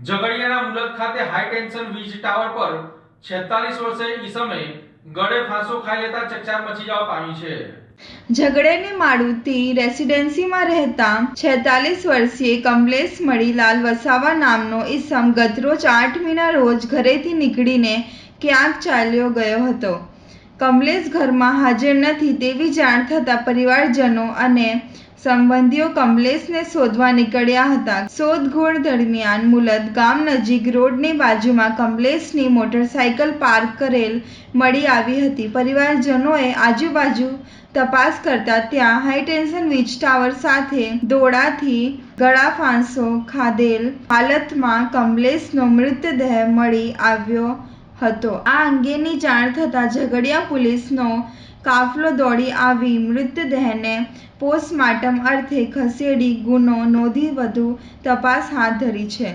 ઝઘડિયાના મુલદ ખાતે high tension વીજ tower પર 46 વર્ષીય ઈસમે ગળે ફાંસો ખાઈ લેતા ચકચાર મચી જવા પામી છે। ઝઘડિયાની મારુતિ રેસિડેન્સીમાં રહેતા 46 વર્ષીય કમલેશ મણિલાલ વસાવા નામનો ઈસમ ગતરોજ 8મીના રોજ ઘરેથી નીકળીને ક્યાંક ચાલ્યો ગયો હતો। કમલેશ ઘરમાં હાજર નથી તેવી જાણ થતાં પરિવારજનો અને સંબંધીઓ કમલેશને શોધવા નીકળ્યા હતા। શોધખોળ દરમિયાન મુલદ ગામ નજીક રોડની બાજુમાં કમલેશની મોટરસાઇકલ પાર્ક કરેલ મળી આવી હતી। પરિવારજનોએ આજુબાજુ તપાસ કરતા ત્યાં હાઈટેન્શન વીજ ટાવર સાથે દોરડાથી ગળા ફાંસો ખાધેલ હાલતમાં કમલેશનો મૃતદેહ મળી આવ્યો હતો। આ અંગેની જાણ થતાં ઝઘડિયા પોલીસનો કાફલો દોડી આવી મૃતદેહને પોસ્ટમોર્ટમ અર્થે ખસેડી ગુનો નોંધી વધુ તપાસ હાથ ધરી છે।